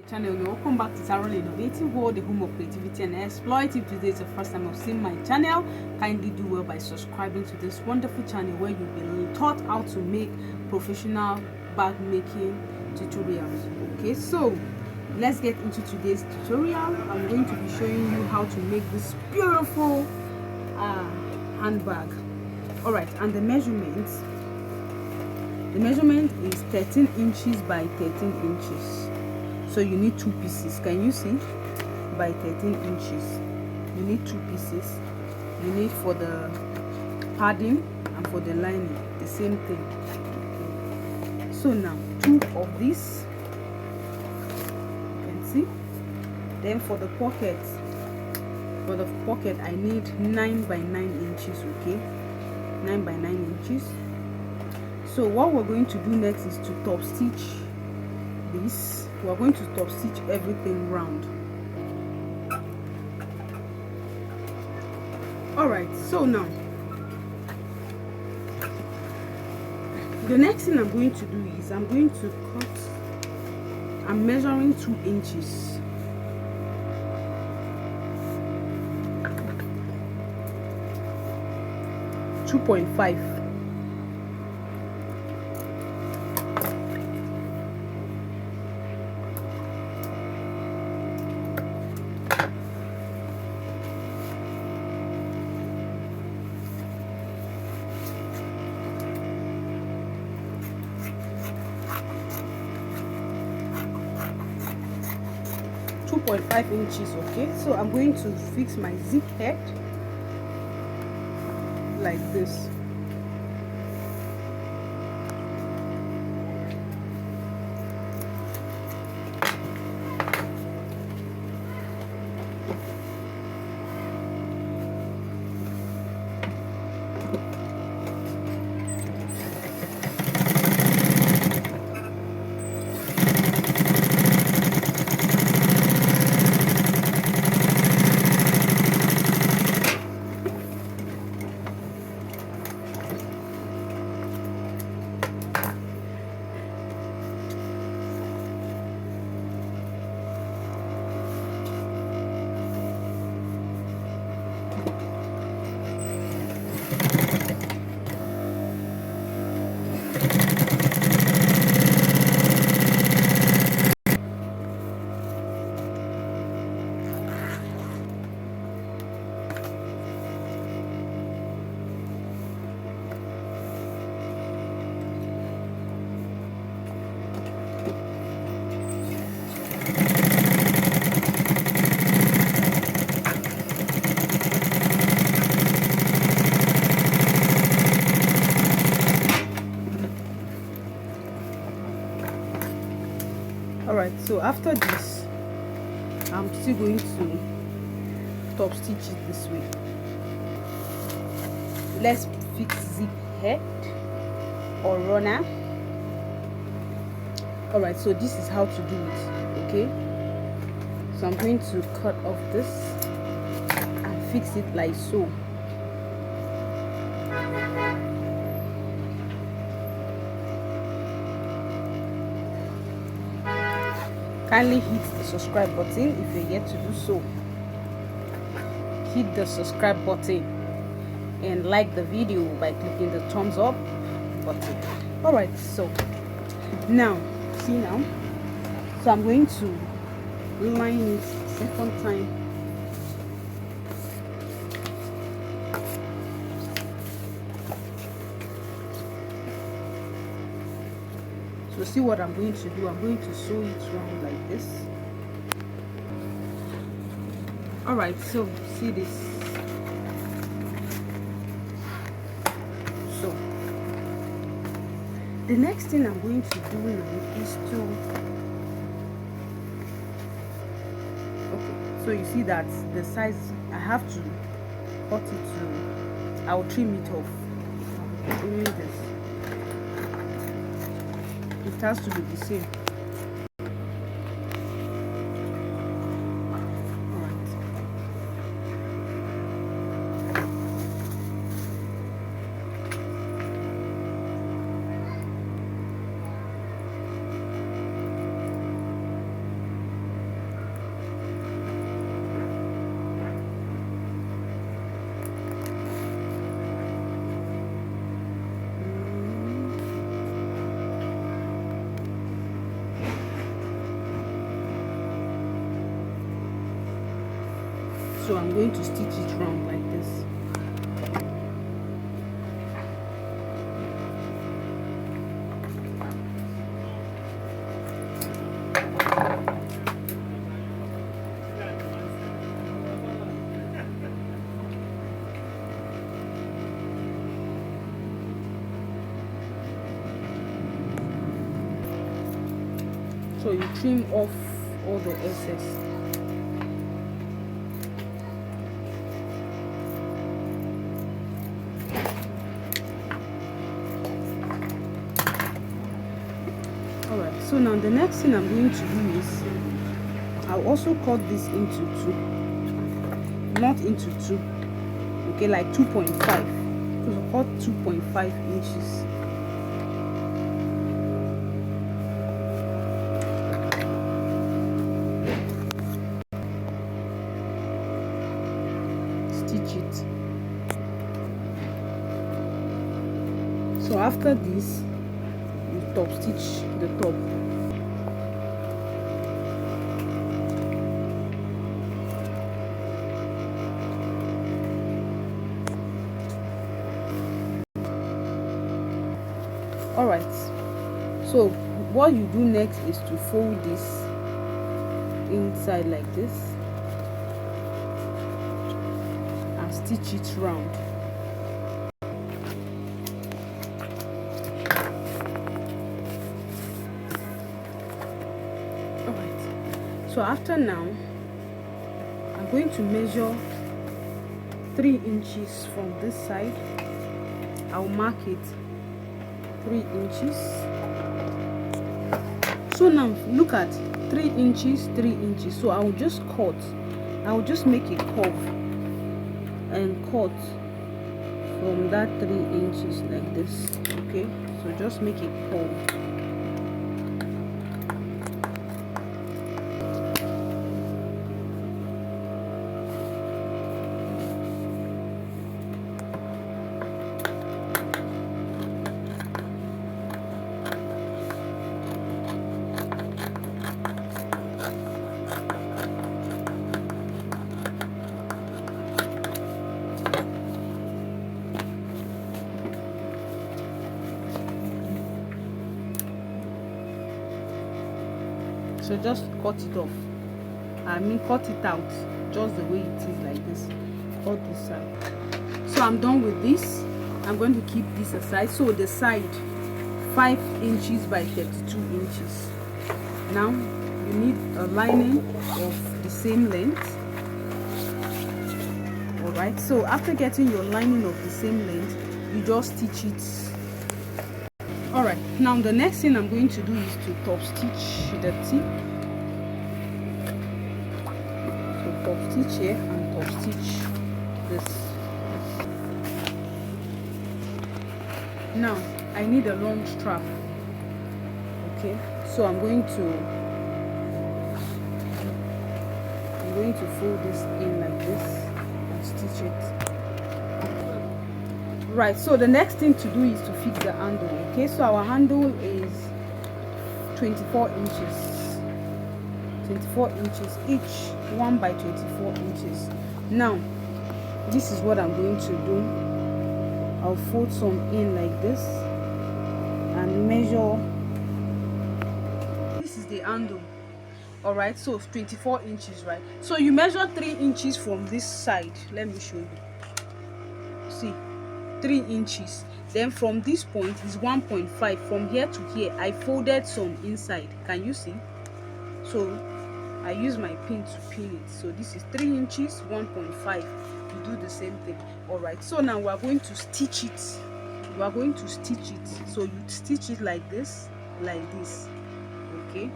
Channel, you're welcome back to Tarron Innovative World, the home of creativity and exploit. If today is the first time of seeing my channel, kindly do well by subscribing to this wonderful channel where you'll be taught how to make professional bag making tutorials. Okay, so let's get into today's tutorial. I'm going to be showing you how to make this beautiful handbag. All right, and the measurement is 13 inches by 13 inches. So you need two pieces. Can you see? By 13 inches. You need two pieces. You need for the padding and for the lining the same thing. Okay. So now two of these. You can see. Then for the pocket, I need 9 by 9 inches. Okay, 9 by 9 inches. So what we're going to do next is to top stitch this. We are going to top stitch everything round. All right, so now the next thing I'm going to do is I'm going to cut. I'm measuring 2 inches. .5. 2.5 inches. Okay, so I'm going to fix my zip head like this. Alright, so after this, I'm still going to top stitch it this way. Let's fix zip head or runner. Alright, so this is how to do it. Okay, so I'm going to cut off this and fix it like so. Kindly hit the subscribe button if you're yet to do so. Hit the subscribe button and like the video by clicking the thumbs up button. Alright, so now see now, so I'm going to line it second time. So see what I'm going to do. I'm going to sew it round like this. All right, so see this. So the next thing I'm going to do now is to, okay, so you see that the size I have to cut it to, I'll trim it off. I'm doing this. It has to be the same. So I'm going to stitch it round like this. So you trim off all the excess. Alright, so now the next thing I'm going to do is I'll also cut this into two, not into two, okay, like 2.5. So cut 2.5 inches. Stitch it. So after this, you top stitch the top. Alright, so what you do next is to fold this inside like this and stitch it round. Alright, so after now, I'm going to measure 3 inches from this side. I'll mark it 3 inches. So now look at 3 inches, 3 inches. So I'll just cut, I'll just make a curve and cut from that 3 inches like this. Okay, so just make a curve. So just cut it off. I mean cut it out just the way it is like this. Cut this side. So I'm done with this. I'm going to keep this aside. So the side 5 inches by 32 inches. Now you need a lining of the same length. Alright, so after getting your lining of the same length, you just stitch it. Alright, now the next thing I'm going to do is to top stitch the tip. So top stitch here and top stitch this. Now I need a long strap. Okay, so I'm going to fold this in like this and stitch it. Right, so the next thing to do is to fix the handle. Okay, so our handle is 24 inches, 24 inches each, 1 by 24 inches. Now this is what I'm going to do. I'll fold some in like this and measure. This is the handle. All right, so 24 inches, right? So you measure 3 inches from this side. Let me show you. See, 3 inches. Then from this point is 1.5. From here to here I folded some inside. Can you see? So I use my pin to pin it. So this is 3 inches, 1.5. You do the same thing. All right, so now we are going to stitch it. We are going to stitch it. So you stitch it like this, okay.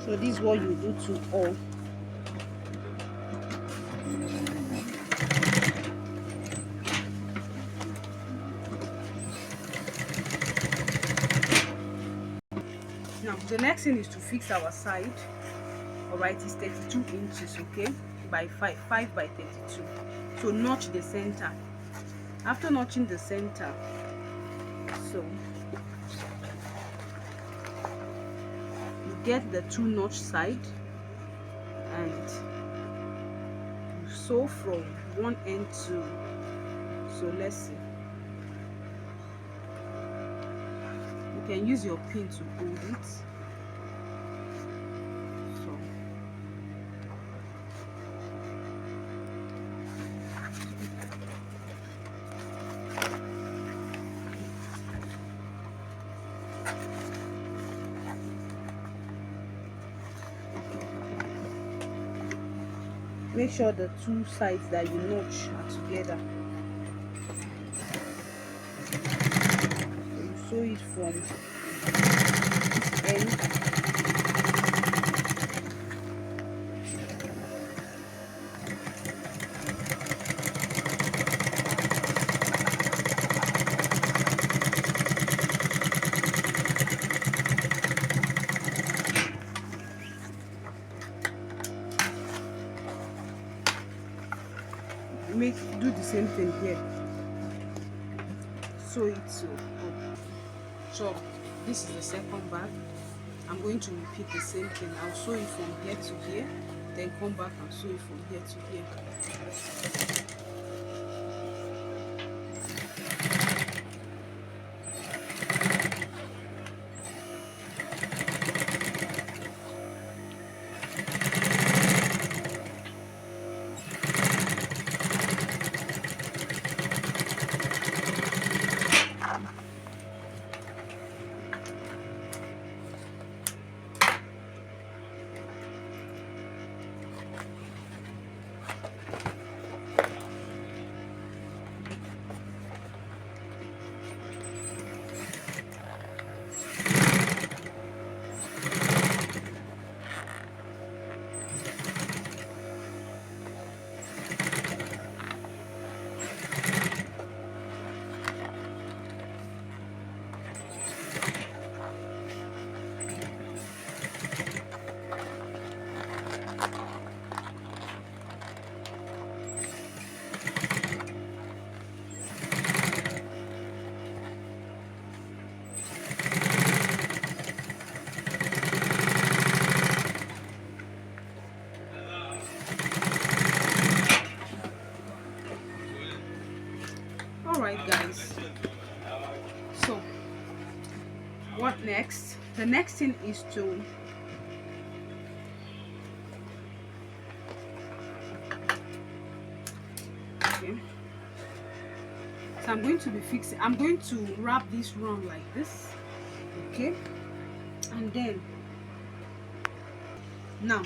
So this is what you do to all. the next thing is to fix our side. All right, it's 32 inches, okay, by 5 by 32. So notch the center. After notching the center, so you get the 2 notch side and you sew from one end to, so let's see, you can use your pin to hold it. Make sure the 2 sides that you notch are together. So you sew it from this end. Do the same thing here. Sew it so this is the second bag. I'm going to repeat the same thing. I'll sew it from here to here, then come back and sew it from here to here. Alright guys, so what next? The next thing is to so I'm going to be fixing, I'm going to wrap this round like this, okay, and then now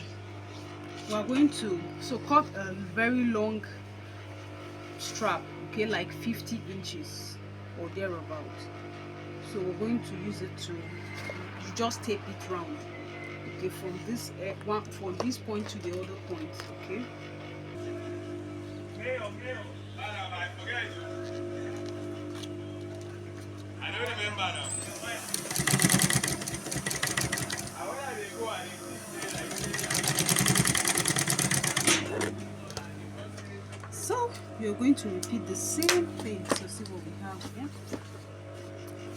we're going to cut a very long strap, okay, like 50 inches or thereabout. So we're going to use it to just tape it round, okay, from this point to the other point, okay. I don't remember now. So you're going to repeat the same thing. So see what we have here.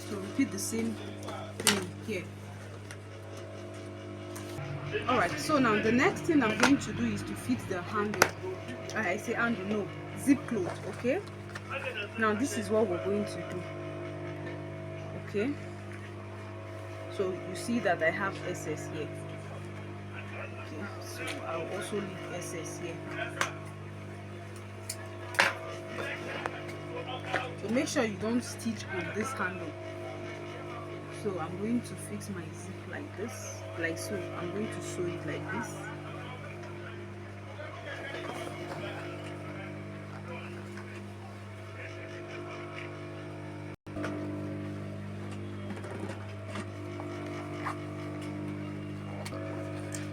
So repeat the same thing here. Alright, so now the next thing I'm going to do is to fix the handle. I say handle, no, zip close, okay. Now this is what we're going to do, okay. So you see that I have SS here, okay, so I'll also leave SS here. So make sure you don't stitch on this handle. So I'm going to fix my zip like this, like so. I'm going to sew it like this.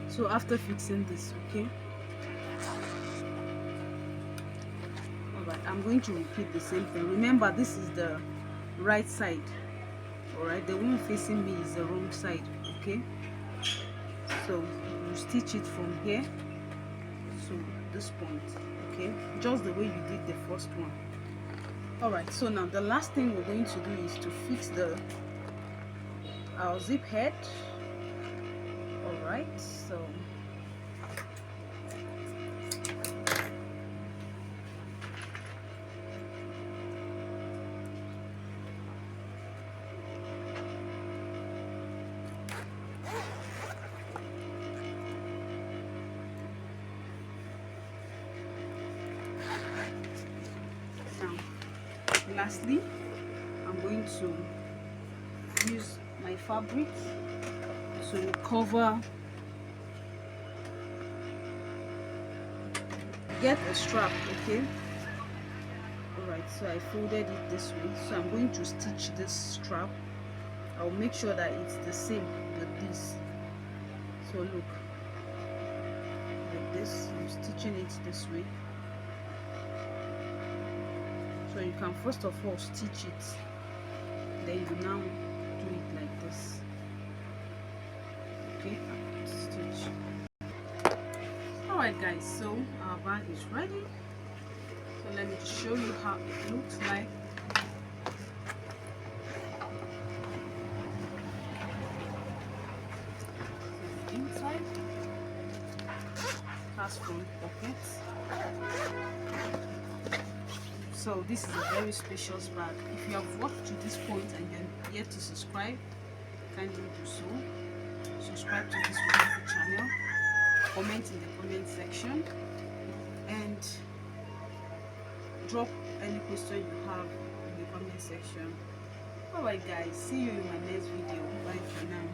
So after fixing this, okay, alright, I'm going to repeat the same thing. Remember, this is the right side, alright, the one facing me is the wrong side, okay. So you stitch it from here to this point, okay, just the way you did the first one. All right, so now the last thing we're going to do is to fix our zip head. All right, so lastly, I'm going to use my fabric to cover, get a strap, okay. All right, so I folded it this way, so I'm going to stitch this strap. I'll make sure that it's the same with this. So look, like this, I'm stitching it this way. So you can first of all stitch it, then you now do it like this, okay. Stitch. All right guys, so our bag is ready. So let me just show you how it looks like. The inside has front pockets. So this is a very spacious bag. If you have watched to this point and you're yet to subscribe, kindly do so. Subscribe to this wonderful channel, comment in the comment section, and drop any question you have in the comment section. Alright guys, see you in my next video. Bye for now.